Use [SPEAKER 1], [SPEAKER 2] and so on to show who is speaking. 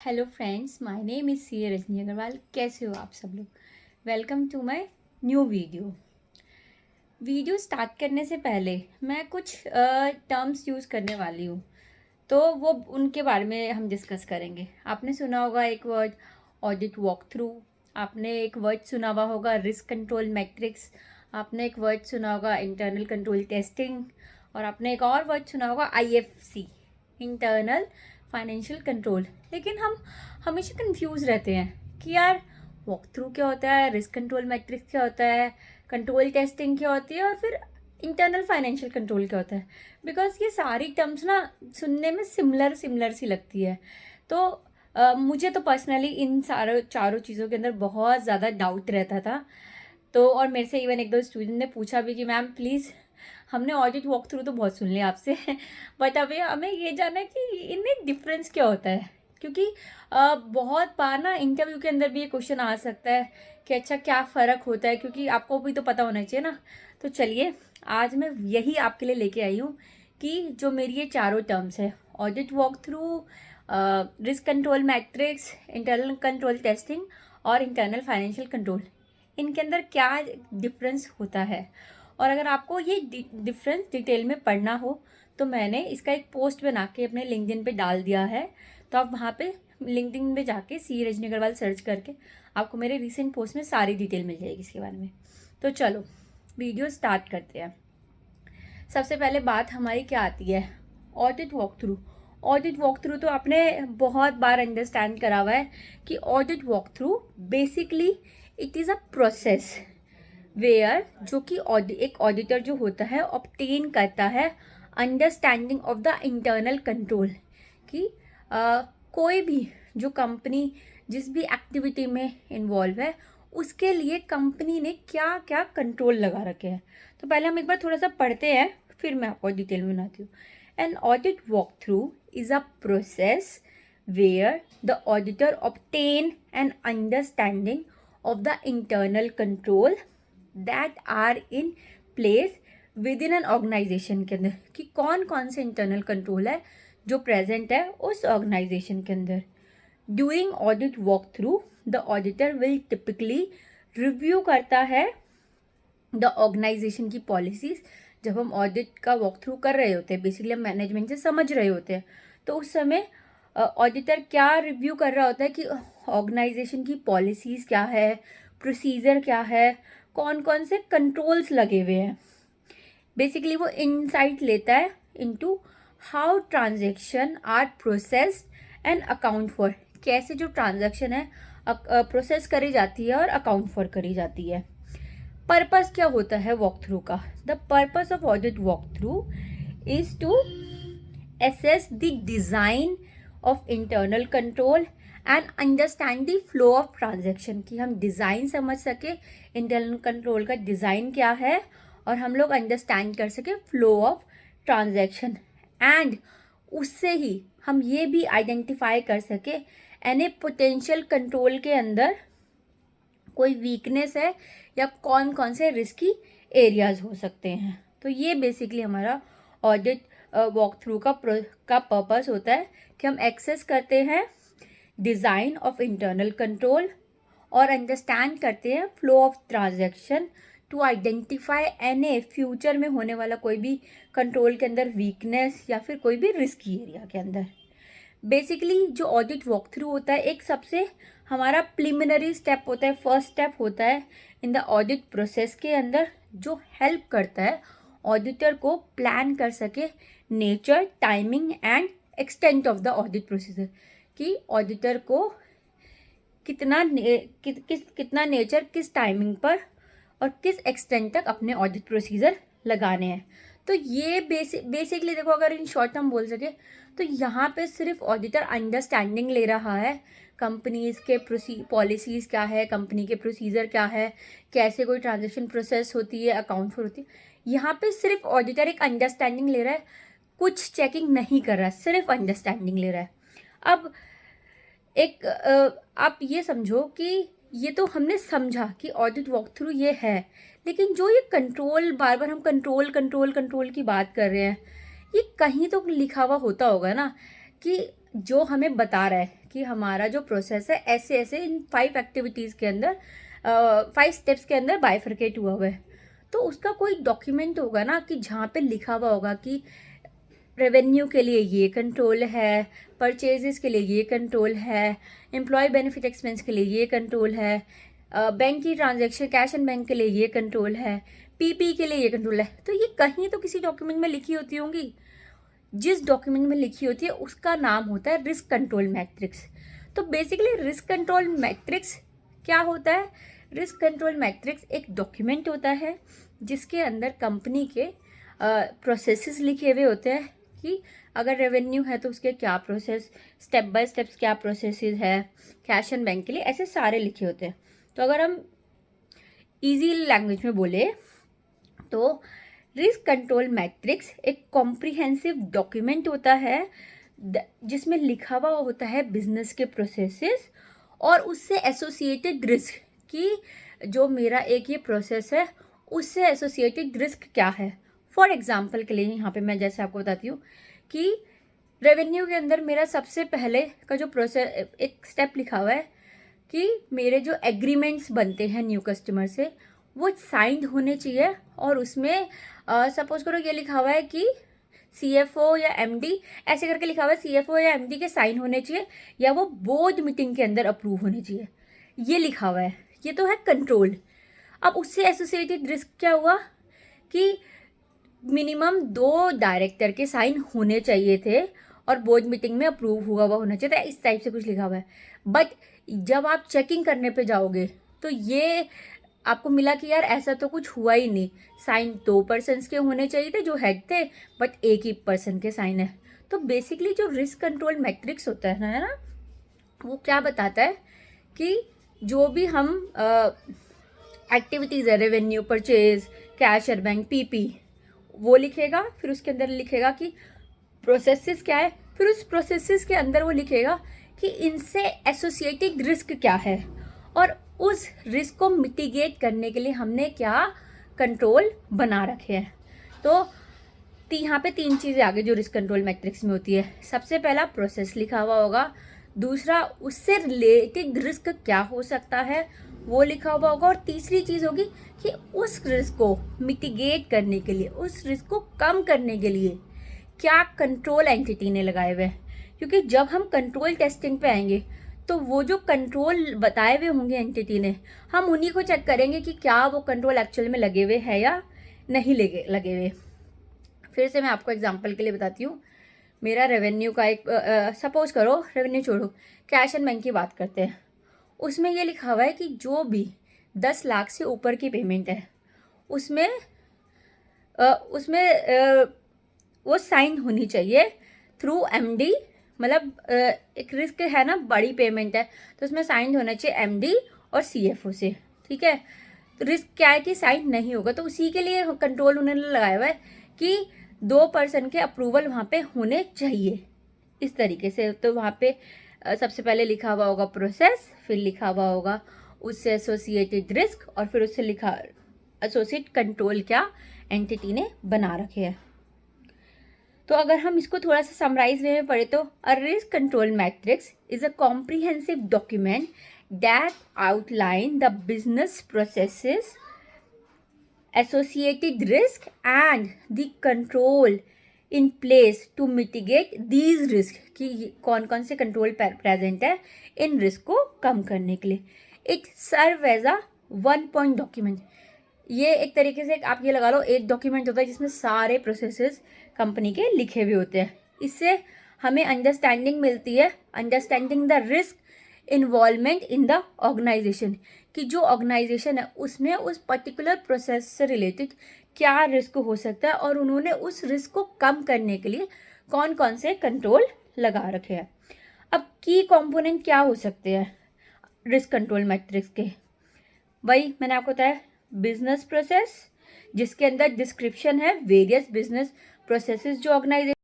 [SPEAKER 1] Hello friends, my name is C Rajni Agarwal. कैसे हो आप सब लोग? Welcome to my new video start करने से पहले मैं कुछ टर्म्स यूज़ करने वाली हूँ, तो वो उनके बारे में हम डिस्कस करेंगे। आपने सुना होगा एक वर्ड ऑडिट वॉक थ्रू, आपने एक वर्ड सुना हुआ होगा रिस्क कंट्रोल मैट्रिक्स, आपने एक वर्ड सुना होगा इंटरनल कंट्रोल टेस्टिंग, और आपने एक और वर्ड सुना होगा IFC, इंटरनल फाइनेंशियल कंट्रोल। लेकिन हम हमेशा कंफ्यूज रहते हैं कि यार वॉक थ्रू क्या होता है, रिस्क कंट्रोल मैट्रिक्स क्या होता है, कंट्रोल टेस्टिंग क्या होती है, और फिर इंटरनल फाइनेंशियल कंट्रोल क्या होता है। बिकॉज ये सारी टर्म्स ना सुनने में सिमिलर सिमिलर सी लगती है। तो मुझे तो पर्सनली इन चारों चीज़ों के अंदर बहुत ज़्यादा डाउट रहता था। तो और मेरे से इवन एक दो स्टूडेंट ने पूछा भी कि मैम प्लीज़, हमने ऑडिट वॉक थ्रू तो बहुत सुन लिया आपसे बट अभी हमें ये जानना है कि इनमें डिफरेंस क्या होता है। क्योंकि बहुत बार ना इंटरव्यू के अंदर भी ये क्वेश्चन आ सकता है कि अच्छा क्या फ़र्क होता है, क्योंकि आपको भी तो पता होना चाहिए ना। तो चलिए, आज मैं यही आपके लिए लेके आई हूँ कि जो मेरी ये चारों टर्म्स है, audit walk through, risk control matrix, internal control testing और इंटरनल फाइनेंशियल कंट्रोल, इनके अंदर क्या डिफरेंस होता है। और अगर आपको ये डिफरेंस डिटेल में पढ़ना हो तो मैंने इसका एक पोस्ट बना के अपने लिंक्डइन पे डाल दिया है। तो आप वहाँ पे लिंक्डइन पे जाके सी रजनी अग्रवाल सर्च करके आपको मेरे रिसेंट पोस्ट में सारी डिटेल मिल जाएगी इसके बारे में। तो चलो वीडियो स्टार्ट करते हैं। सबसे पहले बात हमारी क्या आती है, audit walk through. Audit walk through तो आपने बहुत बार अंडरस्टैंड करा हुआ है कि audit walk through basically it is a process where जो कि एक ऑडिटर जो होता है ऑब्टेन करता है understanding of the internal control कि कोई भी जो कंपनी जिस भी एक्टिविटी में इन्वॉल्व है उसके लिए कंपनी ने क्या क्या कंट्रोल लगा रखे हैं। तो पहले हम एक बार थोड़ा सा पढ़ते हैं, फिर मैं आपको डिटेल में बनाती हूँ। An audit walk through is a process where the auditor obtain an understanding of the internal control that are in place within an organization के अंदर, कि कौन कौन से इंटरनल कंट्रोल है जो प्रेजेंट है उस ऑर्गेनाइजेशन के अंदर। During audit walk through the auditor will typically review करता है द ऑर्गेनाइजेशन की पॉलिसीज। जब हम ऑडिट का वॉक थ्रू कर रहे होते हैं, बेसिकली हम मैनेजमेंट से समझ रहे होते हैं, तो उस समय ऑडिटर क्या रिव्यू कर रहा होता है कि ऑर्गेनाइजेशन की पॉलिसीज क्या है, प्रोसीजर क्या है, कौन कौन से कंट्रोल्स लगे हुए हैं। बेसिकली वो इनसाइट लेता है into how transaction are processed and account for, कैसे जो ट्रांजेक्शन है प्रोसेस करी जाती है और अकाउंट फॉर करी जाती है। पर्पस क्या होता है वॉक थ्रू का? The purpose of audit walk through is to assess the design of internal control and understand the flow of transaction, कि हम डिज़ाइन समझ सके इंटरनल कंट्रोल का डिज़ाइन क्या है और हम लोग अंडरस्टैंड कर सके फ्लो ऑफ ट्रांजेक्शन, एंड उससे ही हम ये भी आइडेंटिफाई कर सके एनी पोटेंशियल कंट्रोल के अंदर कोई वीकनेस है या कौन कौन से रिस्की एरियाज हो सकते हैं। तो ये बेसिकली हमारा ऑडिट वॉक थ्रू का पर्पस होता है कि हम एक्सेस करते हैं डिज़ाइन ऑफ इंटरनल कंट्रोल और अंडरस्टैंड करते हैं flow of transaction to identify any future में होने वाला कोई भी कंट्रोल के अंदर वीकनेस या फिर कोई भी रिस्की एरिया के अंदर। बेसिकली जो ऑडिट वॉक थ्रू होता है एक सबसे हमारा प्रिलिमिनरी स्टेप होता है, फर्स्ट स्टेप होता है इन द ऑडिट प्रोसेस के अंदर, जो हेल्प करता है ऑडिटर को प्लान कर सके nature, timing and extent of the audit procedure, कि ऑडिटर को कितना नेचर, किस टाइमिंग पर और किस एक्सटेंट तक अपने ऑडिट प्रोसीजर लगाने हैं। तो ये बेसिकली देखो, अगर इन शॉर्ट हम बोल सके तो यहाँ पे सिर्फ ऑडिटर अंडरस्टैंडिंग ले रहा है कंपनीज के पॉलिसीज क्या है, कंपनी के प्रोसीजर क्या है, कैसे कोई ट्रांजेक्शन प्रोसेस होती है, अकाउंट फॉर होती है। यहाँ पे सिर्फ ऑडिटर एक अंडरस्टैंडिंग ले रहा है, कुछ चेकिंग नहीं कर रहा है, सिर्फ अंडरस्टैंडिंग ले रहा है। अब एक आप ये समझो कि ये तो हमने समझा कि ऑडिट वॉक थ्रू ये है, लेकिन जो ये कंट्रोल, बार बार हम कंट्रोल की बात कर रहे हैं, ये कहीं तो लिखा हुआ होता होगा ना कि जो हमें बता रहा है कि हमारा जो प्रोसेस है ऐसे ऐसे इन 5 एक्टिविटीज़ के अंदर 5 स्टेप्स के अंदर बाइफरकेट हुआ है। तो उसका कोई डॉक्यूमेंट होगा ना कि जहाँ पे लिखा हुआ होगा कि रेवेन्यू के लिए ये कंट्रोल है, परचेजेस के लिए ये कंट्रोल है, एम्प्लॉय बेनिफिट एक्सपेंस के लिए ये कंट्रोल है, बैंक की ट्रांजैक्शन कैश एंड बैंक के लिए ये कंट्रोल है, पीपी के लिए ये कंट्रोल है। तो ये कहीं तो किसी डॉक्यूमेंट में लिखी होती होंगी। जिस डॉक्यूमेंट में लिखी होती है उसका नाम होता है रिस्क कंट्रोल मैट्रिक्स। तो बेसिकली रिस्क कंट्रोल मैट्रिक्स क्या होता है? रिस्क कंट्रोल मैट्रिक्स एक डॉक्यूमेंट होता है जिसके अंदर कंपनी के प्रोसेसेस लिखे हुए होते हैं कि अगर रेवेन्यू है तो उसके क्या प्रोसेस, स्टेप बाय स्टेप्स क्या प्रोसेसेस है, कैश एंड बैंक के लिए ऐसे सारे लिखे होते हैं। तो अगर हम इजी लैंग्वेज में बोले तो रिस्क कंट्रोल मैट्रिक्स एक कॉम्प्रिहेंसिव डॉक्यूमेंट होता है जिसमें लिखा हुआ होता है बिजनेस के प्रोसेसेस और उससे एसोसिएटेड रिस्क कि जो मेरा एक ये प्रोसेस है उससे एसोसिएटेड रिस्क क्या है। फॉर एग्जांपल के लिए यहाँ पे मैं जैसे आपको बताती हूँ कि रेवेन्यू के अंदर मेरा सबसे पहले का जो प्रोसेस एक स्टेप लिखा हुआ है कि मेरे जो एग्रीमेंट्स बनते हैं न्यू कस्टमर से वो साइंड होने चाहिए और उसमें सपोज करो ये लिखा हुआ है कि CFO या MD ऐसे करके लिखा हुआ है CFO या MD के साइन होने चाहिए या वो बोर्ड मीटिंग के अंदर अप्रूव होने चाहिए, ये लिखा हुआ है। ये तो है कंट्रोल। अब उससे एसोसिएटेड रिस्क क्या हुआ कि मिनिमम 2 डायरेक्टर के साइन होने चाहिए थे और बोर्ड मीटिंग में अप्रूव हुआ होना चाहिए था, इस टाइप से कुछ लिखा हुआ है। बट जब आप चेकिंग करने पे जाओगे तो ये आपको मिला कि यार ऐसा तो कुछ हुआ ही नहीं, साइन 2 पर्सन के होने चाहिए थे जो हेड थे बट एक ही पर्सन के साइन है। तो बेसिकली जो रिस्क कंट्रोल मैट्रिक्स होता है ना वो क्या बताता है कि जो भी हम एक्टिविटीज़ है रेवेन्यू, परचेज, कैश और बैंक, पीपी वो लिखेगा, फिर उसके अंदर लिखेगा कि प्रोसेसेस क्या है, फिर उस प्रोसेसेस के अंदर वो लिखेगा कि इनसे एसोसिएटेड रिस्क क्या है और उस रिस्क को मिटिगेट करने के लिए हमने क्या कंट्रोल बना रखे हैं। तो यहाँ पे 3 चीज़ें आगे जो रिस्क कंट्रोल मैट्रिक्स में होती है। सबसे पहला प्रोसेस लिखा हुआ होगा, दूसरा उससे रिलेटेड रिस्क क्या हो सकता है वो लिखा हुआ होगा और तीसरी चीज़ होगी कि उस रिस्क को मिटिगेट करने के लिए, उस रिस्क को कम करने के लिए क्या कंट्रोल एंटिटी ने लगाए हुए हैं। क्योंकि जब हम कंट्रोल टेस्टिंग पे आएंगे तो वो जो कंट्रोल बताए हुए होंगे एंटिटी ने, हम उन्हीं को चेक करेंगे कि क्या वो कंट्रोल एक्चुअल में लगे हुए हैं या नहीं लगे हुए। फिर से मैं आपको एग्जांपल के लिए बताती हूँ। मेरा रेवेन्यू का एक सपोज करो, रेवेन्यू छोड़ो, कैश एंड बैंक की बात करते हैं। उसमें ये लिखा हुआ है कि जो भी 10 लाख से ऊपर की पेमेंट है उसमें वो साइन होनी चाहिए थ्रू MD। मतलब एक रिस्क है ना, बड़ी पेमेंट है तो उसमें साइन होना चाहिए MD और CFO से, ठीक है। तो रिस्क क्या है कि साइन नहीं होगा, तो उसी के लिए कंट्रोल उन्होंने लगाया हुआ है कि 2 पर्सन के अप्रूवल वहाँ पे होने चाहिए इस तरीके से। तो वहाँ पे सबसे पहले लिखा हुआ होगा प्रोसेस, फिर लिखा हुआ होगा उससे एसोसिएटेड रिस्क और फिर उससे लिखा एसोसिएट कंट्रोल क्या एंटिटी ने बना रखे हैं। तो अगर हम इसको थोड़ा सा समराइज वे में पढ़े तो a risk control matrix is a comprehensive document that outline the business processes, associated risk and the control in place to mitigate these risk कि कौन कौन से कंट्रोल प्रेजेंट है इन रिस्क को कम करने के लिए। It serve as a 1 point document. ये एक तरीके से आप ये लगा लो एक डॉक्यूमेंट होता है जिसमें सारे प्रोसेसेस कंपनी के लिखे हुए होते हैं। इससे हमें अंडरस्टैंडिंग मिलती है, understanding the risk involvement in the organisation कि जो ऑर्गेनाइजेशन है उसमें उस पर्टिकुलर प्रोसेस से रिलेटेड क्या रिस्क हो सकता है और उन्होंने उस रिस्क को कम करने के लिए कौन कौन से कंट्रोल लगा रखे हैं। अब की कंपोनेंट क्या हो सकते हैं रिस्क कंट्रोल मैट्रिक्स के? वही मैंने आपको बताया, बिजनेस प्रोसेस जिसके अंदर डिस्क्रिप्शन है वेरियस बिजनेस प्रोसेसेस जो ऑर्गेनाइजेशन